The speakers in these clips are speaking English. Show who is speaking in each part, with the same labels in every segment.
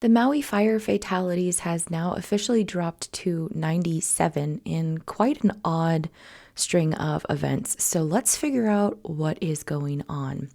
Speaker 1: The Maui fire fatalities has now officially dropped to 97 in quite an odd string of events. So let's figure out what is going on.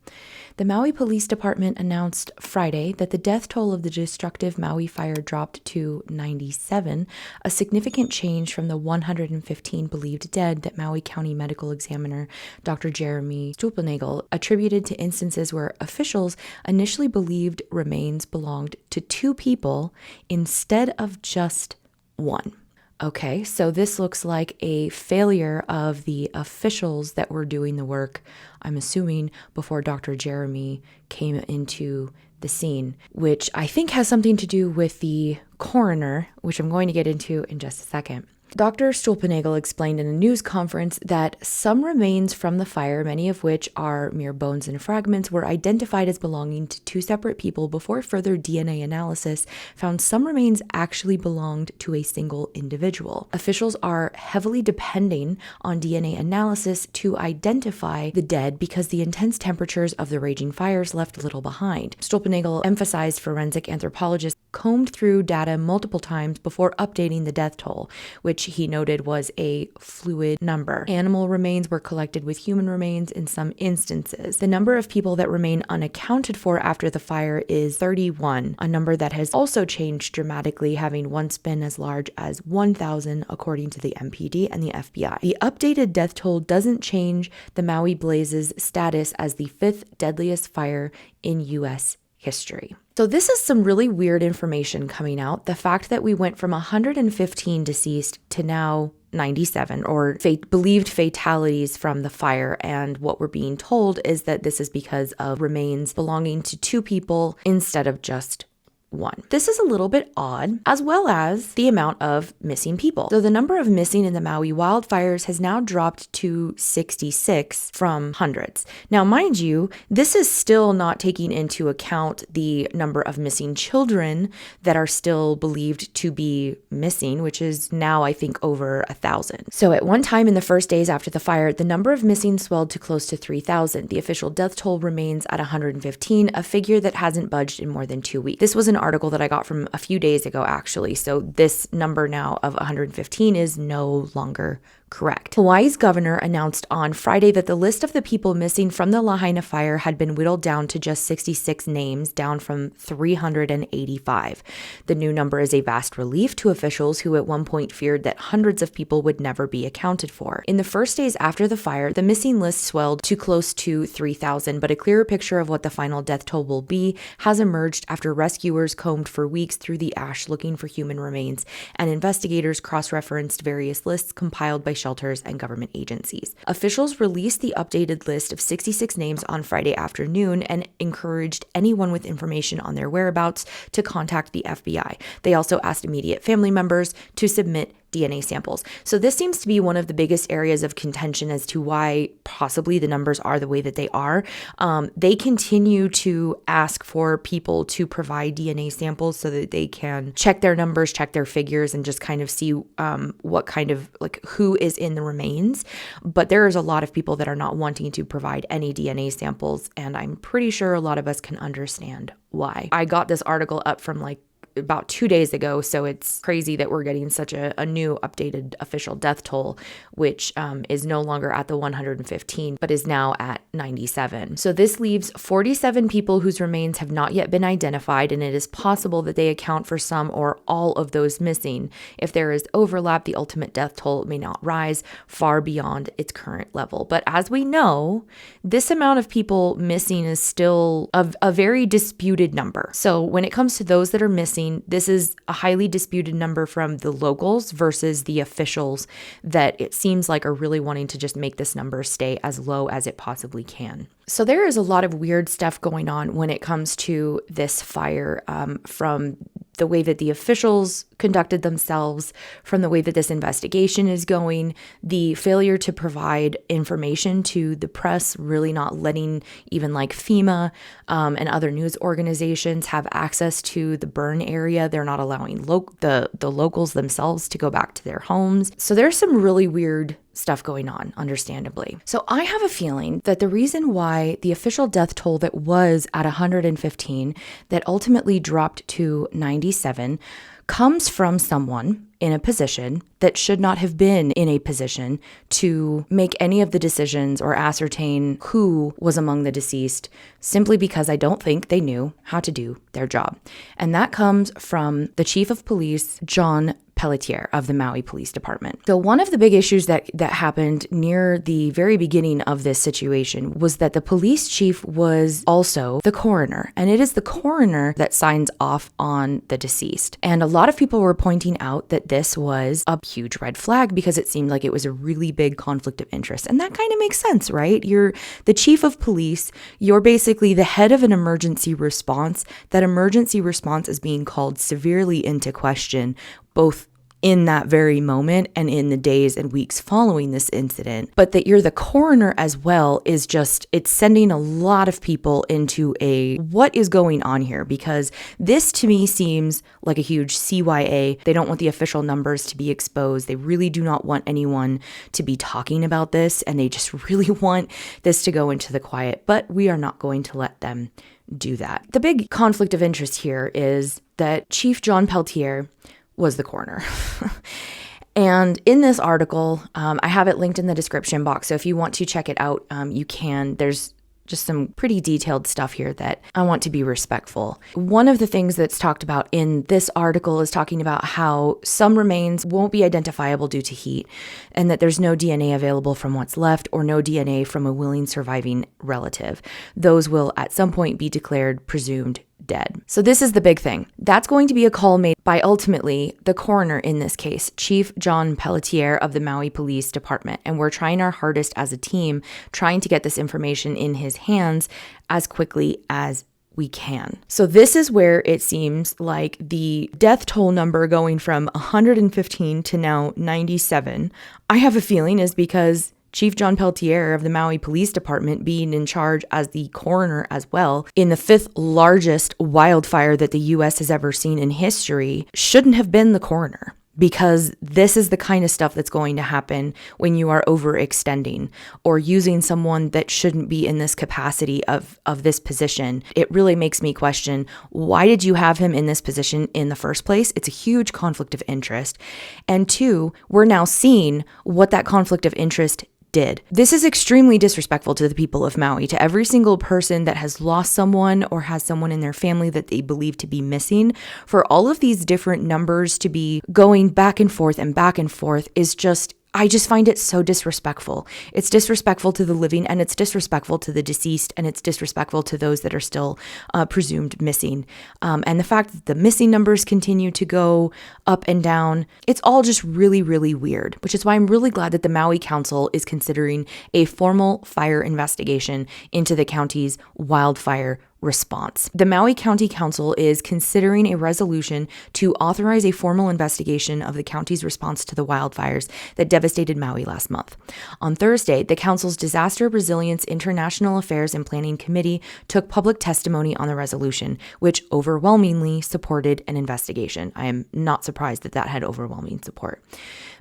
Speaker 1: The Maui Police Department announced Friday that the death toll of the destructive Maui fire dropped to 97, a significant change from the 115 believed dead that Maui County Medical Examiner Dr. Jeremy Stulpnagel attributed to instances where officials initially believed remains belonged to two people instead of just one. Okay, so this looks like a failure of the officials that were doing the work, I'm assuming, before Dr. Jeremy came into the scene, which I think has something to do with the coroner, which I'm going to get into in just a second. Dr. Stulpnagel explained in a news conference that some remains from the fire, many of which are mere bones and fragments, were identified as belonging to two separate people before further DNA analysis found some remains actually belonged to a single individual. Officials are heavily depending on DNA analysis to identify the dead because the intense temperatures of the raging fires left little behind. Stulpnagel emphasized forensic anthropologists combed through data multiple times before updating the death toll, which he noted was a fluid number. Animal remains were collected with human remains in some instances. The number of people that remain unaccounted for after the fire is 31, a number that has also changed dramatically, having once been as large as 1,000 according to the MPD and the FBI. The updated death toll doesn't change the Maui blaze's status as the fifth deadliest fire in U.S. history. So this is some really weird information coming out. The fact that we went from 115 deceased to now 97 or believed fatalities from the fire, and what we're being told is that this is because of remains belonging to two people instead of just one. This is a little bit odd, as well as the amount of missing people. So the number of missing in the Maui wildfires has now dropped to 66 from hundreds. Now, mind you, this is still not taking into account the number of missing children that are still believed to be missing, which is now, I think, over 1,000. So at one time in the first days after the fire, the number of missing swelled to close to 3,000. The official death toll remains at 115, a figure that hasn't budged in more than 2 weeks. This was an article that I got from a few days ago, actually. So this number now of 115 is no longer correct. Hawaii's governor announced on Friday that the list of the people missing from the Lahaina fire had been whittled down to just 66 names, down from 385. The new number is a vast relief to officials who at one point feared that hundreds of people would never be accounted for. In the first days after the fire, the missing list swelled to close to 3,000, but a clearer picture of what the final death toll will be has emerged after rescuers combed for weeks through the ash looking for human remains, and investigators cross-referenced various lists compiled by shelters and government agencies. Officials released the updated list of 66 names on Friday afternoon and encouraged anyone with information on their whereabouts to contact the FBI. They also asked immediate family members to submit DNA samples. So this seems to be one of the biggest areas of contention as to why possibly the numbers are the way that they are. They continue to ask for people to provide DNA samples so that they can check their numbers, check their figures, and just kind of see what kind of, like, who is in the remains. But there is a lot of people that are not wanting to provide any DNA samples, and I'm pretty sure a lot of us can understand why. I got this article up from about 2 days ago, so it's crazy that we're getting such a new updated official death toll, which is no longer at the 115, but is now at 97. So this leaves 47 people whose remains have not yet been identified, and it is possible that they account for some or all of those missing. If there is overlap, the ultimate death toll may not rise far beyond its current level. But as we know, this amount of people missing is still a very disputed number. So when it comes to those that are missing, this is a highly disputed number from the locals versus the officials that it seems like are really wanting to just make this number stay as low as it possibly can. So there is a lot of weird stuff going on when it comes to this fire, from the way that the officials conducted themselves, from the way that this investigation is going, the failure to provide information to the press, really not letting even like FEMA and other news organizations have access to the burn area. They're not allowing the locals themselves to go back to their homes. So there's some really weird stuff going on, understandably. So I have a feeling that the reason why the official death toll that was at 115 that ultimately dropped to 97 comes from someone in a position that should not have been in a position to make any of the decisions or ascertain who was among the deceased, simply because I don't think they knew how to do their job. And that comes from the Chief of Police, John Pelletier of the Maui Police Department. So one of the big issues that happened near the very beginning of this situation was that the police chief was also the coroner, and it is the coroner that signs off on the deceased. And a lot of people were pointing out that this was a huge red flag because it seemed like it was a really big conflict of interest. And that kind of makes sense, right? You're the chief of police. You're basically the head of an emergency response. That emergency response is being called severely into question, both in that very moment and in the days and weeks following this incident. But that you're the coroner as well is just, it's sending a lot of people into a what is going on here, because this to me seems like a huge CYA. They don't want the official numbers to be exposed. They really do not want anyone to be talking about this, and they just really want this to go into the quiet, but we are not going to let them do that. The big conflict of interest here is that Chief John Pelletier was the coroner. And in this article, I have it linked in the description box. So if you want to check it out, you can. There's just some pretty detailed stuff here that I want to be respectful. One of the things that's talked about in this article is talking about how some remains won't be identifiable due to heat, and that there's no DNA available from what's left or no DNA from a willing surviving relative. Those will at some point be declared presumed dead. So this is the big thing. That's going to be a call made by ultimately the coroner in this case, Chief John Pelletier of the Maui Police Department. And we're trying our hardest as a team, trying to get this information in his hands as quickly as we can. So this is where it seems like the death toll number going from 115 to now 97, I have a feeling is because Chief John Pelletier of the Maui Police Department, being in charge as the coroner as well, in the 5th largest wildfire that the U.S. has ever seen in history, shouldn't have been the coroner. Because this is the kind of stuff that's going to happen when you are overextending or using someone that shouldn't be in this capacity of this position. It really makes me question, why did you have him in this position in the first place? It's a huge conflict of interest. And 2, we're now seeing what that conflict of interest did. This is extremely disrespectful to the people of Maui, to every single person that has lost someone or has someone in their family that they believe to be missing. For all of these different numbers to be going back and forth is just, I just find it so disrespectful. It's disrespectful to the living, and it's disrespectful to the deceased, and it's disrespectful to those that are still presumed missing. And the fact that the missing numbers continue to go up and down, it's all just really, really weird, which is why I'm really glad that the Maui Council is considering a formal fire investigation into the county's wildfire response. The Maui County Council is considering a resolution to authorize a formal investigation of the county's response to the wildfires that devastated Maui last month. On Thursday, the council's Disaster Resilience International Affairs and Planning Committee took public testimony on the resolution, which overwhelmingly supported an investigation. I am not surprised that had overwhelming support.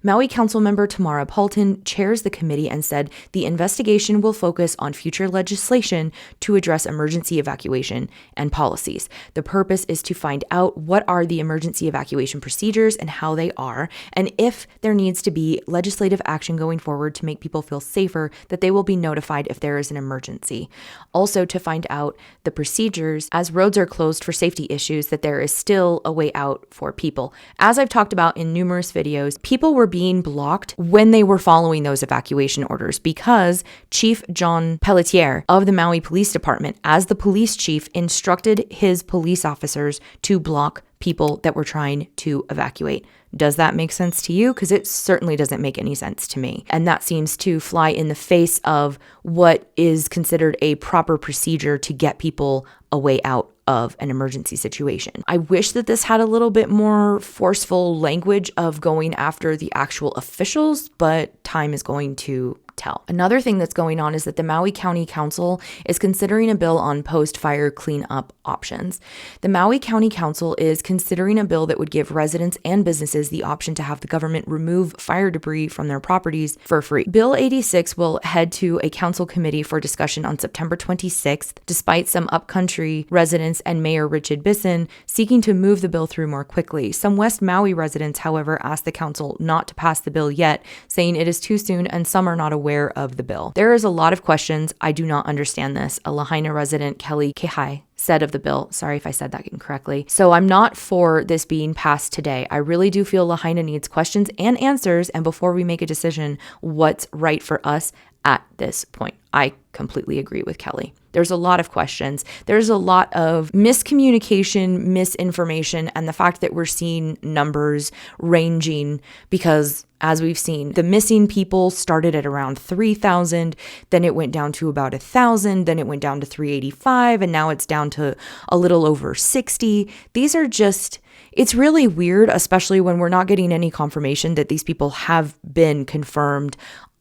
Speaker 1: Maui Council member Tamara Paulton chairs the committee and said the investigation will focus on future legislation to address emergency evacuation and policies. The purpose is to find out what are the emergency evacuation procedures and how they are, and if there needs to be legislative action going forward to make people feel safer, that they will be notified if there is an emergency. Also to find out the procedures as roads are closed for safety issues, that there is still a way out for people. As I've talked about in numerous videos, people were being blocked when they were following those evacuation orders because Chief John Pelletier of the Maui Police Department, as the police chief, instructed his police officers to block people that were trying to evacuate. Does that make sense to you? Because it certainly doesn't make any sense to me. And that seems to fly in the face of what is considered a proper procedure to get people a way out of an emergency situation. I wish that this had a little bit more forceful language of going after the actual officials, but time is going to tell. Another thing that's going on is that the Maui County Council is considering a bill on post-fire cleanup options. The Maui County Council is considering a bill that would give residents and businesses the option to have the government remove fire debris from their properties for free. Bill 86 will head to a council committee for discussion on September 26th, despite some upcountry residents and Mayor Richard Bisson seeking to move the bill through more quickly. Some West Maui residents, however, asked the council not to pass the bill yet, saying it is too soon, and some are not aware of the bill. There is a lot of questions. I do not understand this. A Lahaina resident, Kelly Kihai, said of the bill. Sorry if I said that incorrectly. So I'm not for this being passed today. I really do feel Lahaina needs questions and answers, and before we make a decision, what's right for us at this point. I completely agree with Kelly. There's a lot of questions. There's a lot of miscommunication, misinformation, and the fact that we're seeing numbers ranging because, as we've seen, the missing people started at around 3,000, then it went down to about 1,000, then it went down to 385, and now it's down to a little over 60. These are just... It's really weird, especially when we're not getting any confirmation that these people have been confirmed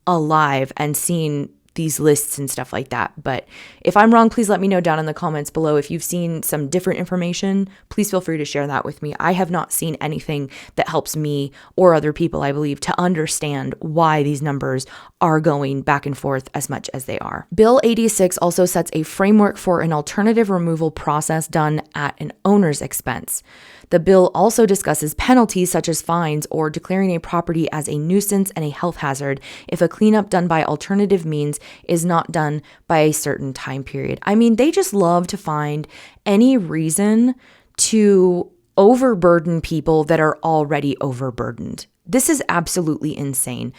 Speaker 1: alive and seen these lists and stuff like that. But if I'm wrong, please let me know down in the comments below. If you've seen some different information, please feel free to share that with me. I have not seen anything that helps me or other people, I believe, to understand why these numbers are going back and forth as much as they are. Bill 86 also sets a framework for an alternative removal process done at an owner's expense. The bill also discusses penalties such as fines or declaring a property as a nuisance and a health hazard if a cleanup done by alternative means is not done by a certain time period. I mean, they just love to find any reason to overburden people that are already overburdened. This is absolutely insane.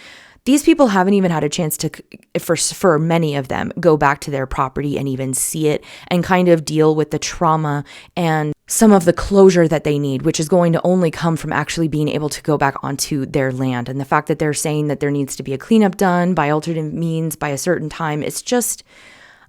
Speaker 1: These people haven't even had a chance to, for many of them, go back to their property and even see it and kind of deal with the trauma and some of the closure that they need, which is going to only come from actually being able to go back onto their land. And the fact that they're saying that there needs to be a cleanup done by alternate means by a certain time, it's just,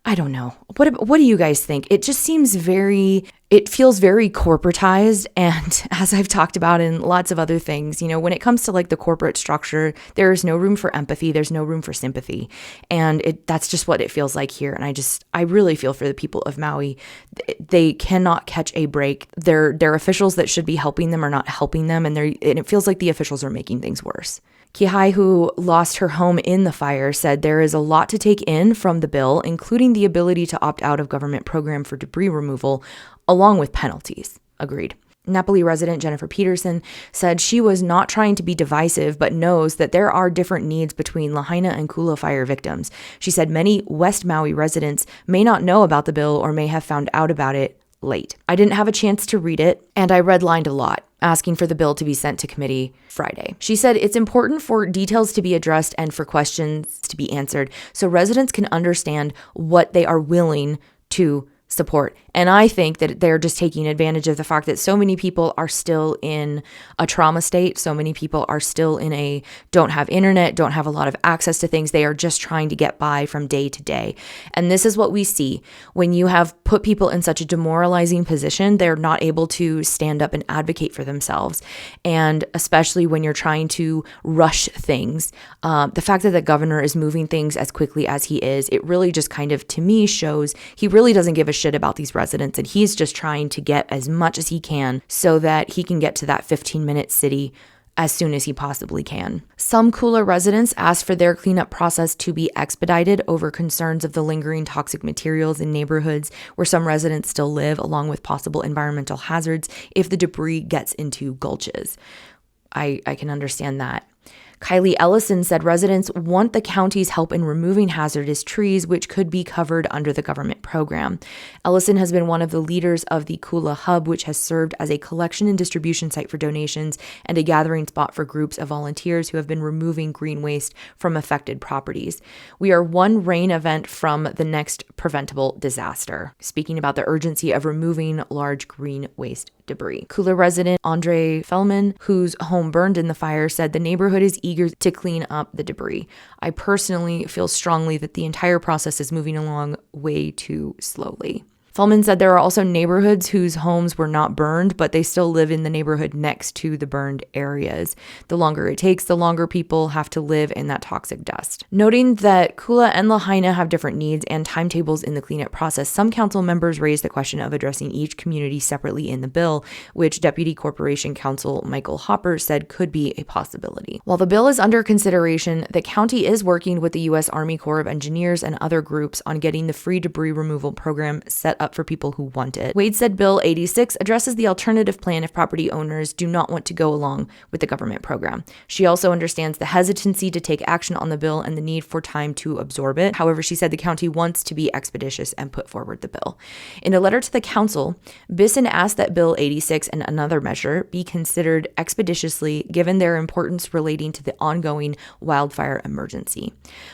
Speaker 1: I don't know. What do you guys think? It just seems it feels very corporatized. And as I've talked about in lots of other things, when it comes to like the corporate structure, there is no room for empathy. There's no room for sympathy. And that's just what it feels like here. And I really feel for the people of Maui. They cannot catch a break. Their officials that should be helping them are not helping them. And it feels like the officials are making things worse. Kihai, who lost her home in the fire, said there is a lot to take in from the bill, including the ability to opt out of government program for debris removal, along with penalties. Agreed. Napoli resident Jennifer Peterson said she was not trying to be divisive, but knows that there are different needs between Lahaina and Kula fire victims. She said many West Maui residents may not know about the bill or may have found out about it late. I didn't have a chance to read it, and I redlined a lot, asking for the bill to be sent to committee Friday. She said it's important for details to be addressed and for questions to be answered so residents can understand what they are willing to support. And I think that they're just taking advantage of the fact that so many people are still in a trauma state. So many people are still don't have internet, don't have a lot of access to things. They are just trying to get by from day to day. And this is what we see when you have put people in such a demoralizing position. They're not able to stand up and advocate for themselves. And especially when you're trying to rush things, the fact that the governor is moving things as quickly as he is, it really just kind of, to me, shows he really doesn't give a shit about these residents, and he's just trying to get as much as he can so that he can get to that 15-minute city as soon as he possibly can. Some Kula residents asked for their cleanup process to be expedited over concerns of the lingering toxic materials in neighborhoods where some residents still live, along with possible environmental hazards if the debris gets into gulches. I can understand that. Kylie Ellison said residents want the county's help in removing hazardous trees, which could be covered under the government program. Ellison has been one of the leaders of the Kula Hub, which has served as a collection and distribution site for donations and a gathering spot for groups of volunteers who have been removing green waste from affected properties. We are one rain event from the next preventable disaster. Speaking about the urgency of removing large green waste debris. Kula resident Andre Fellman, whose home burned in the fire, said the neighborhood is eager to clean up the debris. I personally feel strongly that the entire process is moving along way too slowly. Fellman said there are also neighborhoods whose homes were not burned, but they still live in the neighborhood next to the burned areas. The longer it takes, the longer people have to live in that toxic dust. Noting that Kula and Lahaina have different needs and timetables in the cleanup process, some council members raised the question of addressing each community separately in the bill, which Deputy Corporation Counsel Michael Hopper said could be a possibility. While the bill is under consideration, the county is working with the U.S. Army Corps of Engineers and other groups on getting the free debris removal program set up for people who want it. Wade said Bill 86 addresses the alternative plan if property owners do not want to go along with the government program. She also understands the hesitancy to take action on the bill and the need for time to absorb it. However, she said the county wants to be expeditious and put forward the bill. In a letter to the council, Bisson asked that Bill 86 and another measure be considered expeditiously given their importance relating to the ongoing wildfire emergency.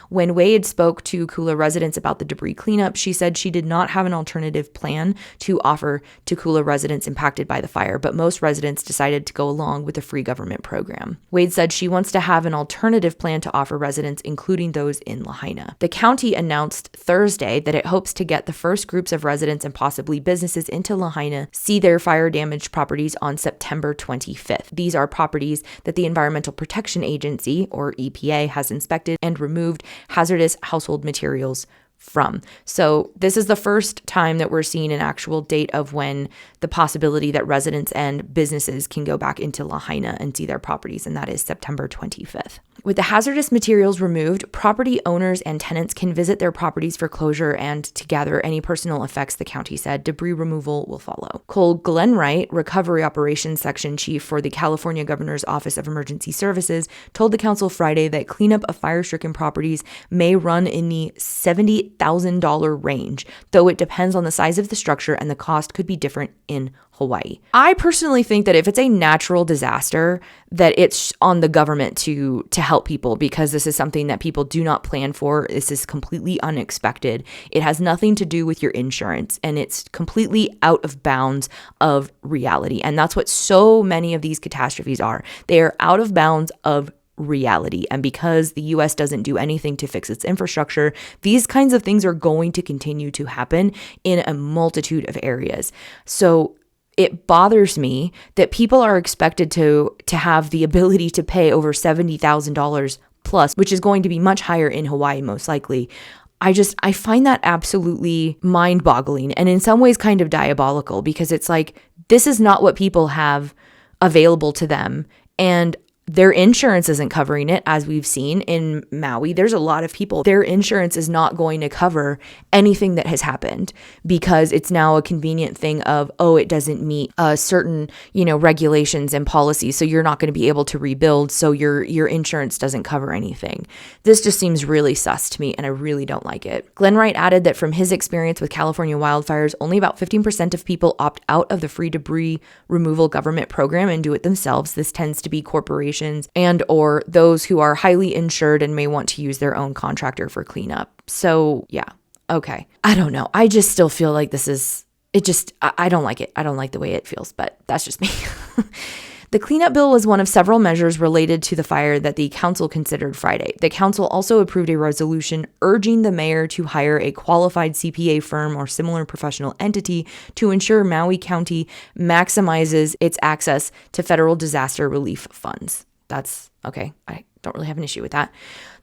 Speaker 1: When Wade spoke to Kula residents about the debris cleanup, she said she did not have an alternative plan to offer to Kula residents impacted by the fire, but most residents decided to go along with the free government program. Wade said she wants to have an alternative plan to offer residents, including those in Lahaina. The county announced Thursday that it hopes to get the first groups of residents and possibly businesses into Lahaina see their fire-damaged properties on September 25th. These are properties that the Environmental Protection Agency, or EPA, has inspected and removed hazardous household materials from. So this is the first time that we're seeing an actual date of when the possibility that residents and businesses can go back into Lahaina and see their properties, and that is September 25th. With the hazardous materials removed, property owners and tenants can visit their properties for closure and to gather any personal effects, the county said. Debris removal will follow. Cole Glenwright, Recovery Operations Section Chief for the California Governor's Office of Emergency Services, told the council Friday that cleanup of fire-stricken properties may run in the $70,000 range, though it depends on the size of the structure and the cost could be different in Hawaii. I personally think that if it's a natural disaster, that it's on the government to help people, because this is something that people do not plan for. This is completely unexpected. It has nothing to do with your insurance, and it's completely out of bounds of reality. And that's what so many of these catastrophes are. They are out of bounds of reality. And because the US doesn't do anything to fix its infrastructure, these kinds of things are going to continue to happen in a multitude of areas. So it bothers me that people are expected to have the ability to pay over $70,000 plus, which is going to be much higher in Hawaii, most likely. I find that absolutely mind-boggling and in some ways kind of diabolical, because it's like, this is not what people have available to them. And their insurance isn't covering it, as we've seen in Maui. There's a lot of people, their insurance is not going to cover anything that has happened, because it's now a convenient thing of, oh, it doesn't meet certain, regulations and policies, so you're not going to be able to rebuild, so your insurance doesn't cover anything. This just seems really sus to me, and I really don't like it. Glenwright added that from his experience with California wildfires, only about 15% of people opt out of the free debris removal government program and do it themselves. This tends to be corporations and or those who are highly insured and may want to use their own contractor for cleanup. So yeah, okay. I don't know. I just still feel like I don't like it. I don't like the way it feels, but that's just me. The cleanup bill was one of several measures related to the fire that the council considered Friday. The council also approved a resolution urging the mayor to hire a qualified CPA firm or similar professional entity to ensure Maui County maximizes its access to federal disaster relief funds. That's okay. I don't really have an issue with that.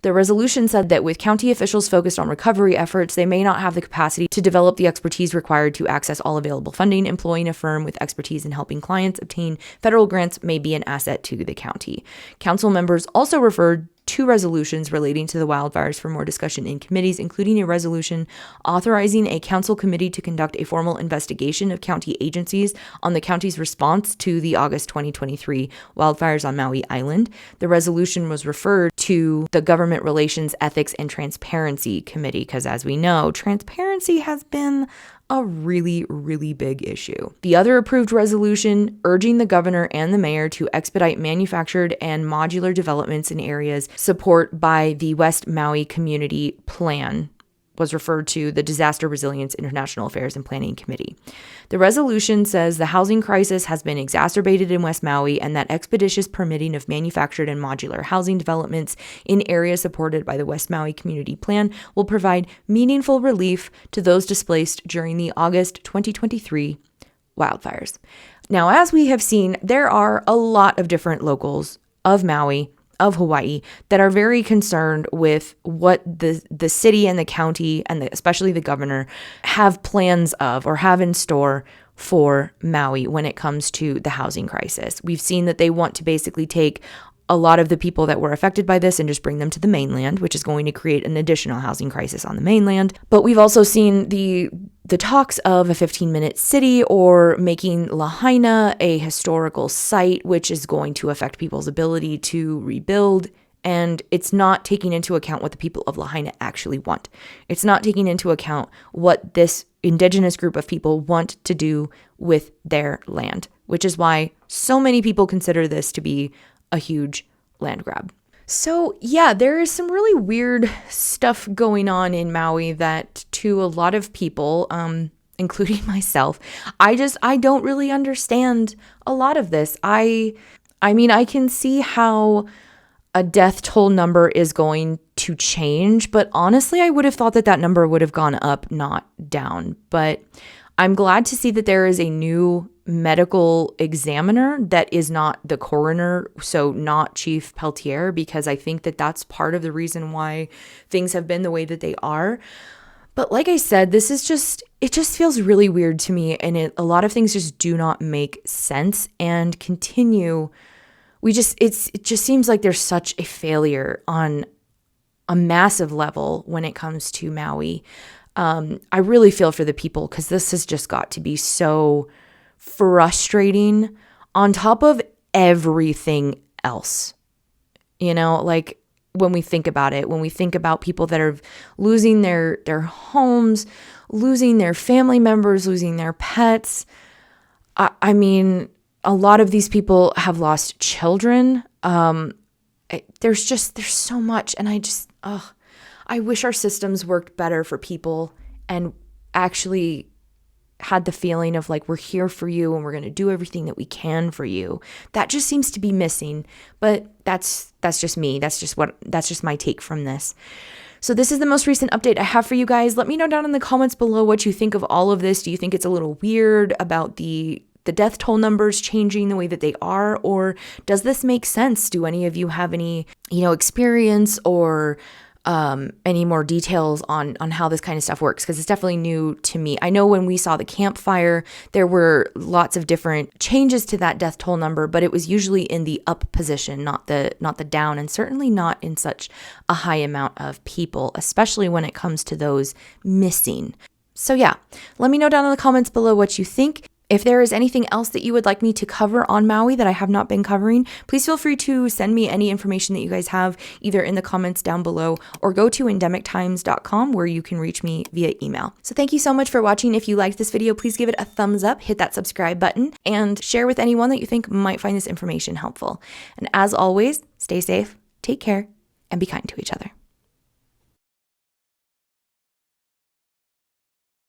Speaker 1: The resolution said that with county officials focused on recovery efforts, they may not have the capacity to develop the expertise required to access all available funding. Employing a firm with expertise in helping clients obtain federal grants may be an asset to the county. Council members also referred two resolutions relating to the wildfires for more discussion in committees, including a resolution authorizing a council committee to conduct a formal investigation of county agencies on the county's response to the August 2023 wildfires on Maui Island. The resolution was referred to the Government Relations, Ethics, and Transparency Committee, because as we know, transparency has been a really, really big issue. The other approved resolution urging the governor and the mayor to expedite manufactured and modular developments in areas support by the West Maui Community Plan, was referred to the Disaster Resilience International Affairs and Planning Committee. The resolution says the housing crisis has been exacerbated in West Maui and that expeditious permitting of manufactured and modular housing developments in areas supported by the West Maui Community Plan will provide meaningful relief to those displaced during the August 2023 wildfires. Now, as we have seen, there are a lot of different locals of Maui, of Hawaii, that are very concerned with what the city and the county and especially the governor have plans of or have in store for Maui when it comes to the housing crisis. We've seen that they want to basically take a lot of the people that were affected by this and just bring them to the mainland, which is going to create an additional housing crisis on the mainland. But we've also seen the talks of a 15-minute city or making Lahaina a historical site, which is going to affect people's ability to rebuild. And it's not taking into account what the people of Lahaina actually want. It's not taking into account what this indigenous group of people want to do with their land, which is why so many people consider this to be a huge land grab. So yeah, there is some really weird stuff going on in Maui that to a lot of people, including myself, I don't really understand a lot of this. I mean, I can see how a death toll number is going to change, but honestly, I would have thought that number would have gone up, not down. But I'm glad to see that there is a new medical examiner that is not the coroner, so not Chief Pelletier, because I think that that's part of the reason why things have been the way that they are. But like I said, it just feels really weird to me, and a lot of things just do not make sense and continue. It just seems like there's such a failure on a massive level when it comes to Maui. I really feel for the people because this has just got to be so frustrating on top of everything else. You know, like when we think about it, when we think about people that are losing their homes, losing their family members, losing their pets. I mean, a lot of these people have lost children. There's so much. And I wish our systems worked better for people and actually had the feeling of like, we're here for you and we're going to do everything that we can for you. That just seems to be missing, but that's just me. That's just my take from this. So this is the most recent update I have for you guys. Let me know down in the comments below what you think of all of this. Do you think it's a little weird about the death toll numbers changing the way that they are, or does this make sense? Do any of you have any, experience or any more details on how this kind of stuff works? Because it's definitely new to me. I know when we saw the campfire, there were lots of different changes to that death toll number, but it was usually in the up position, not the down, and certainly not in such a high amount of people, especially when it comes to those missing. So yeah, let me know down in the comments below what you think. If there is anything else that you would like me to cover on Maui that I have not been covering, please feel free to send me any information that you guys have either in the comments down below or go to endemictimes.com where you can reach me via email. So thank you so much for watching. If you liked this video, please give it a thumbs up, hit that subscribe button, and share with anyone that you think might find this information helpful. And as always, stay safe, take care, and be kind to each other.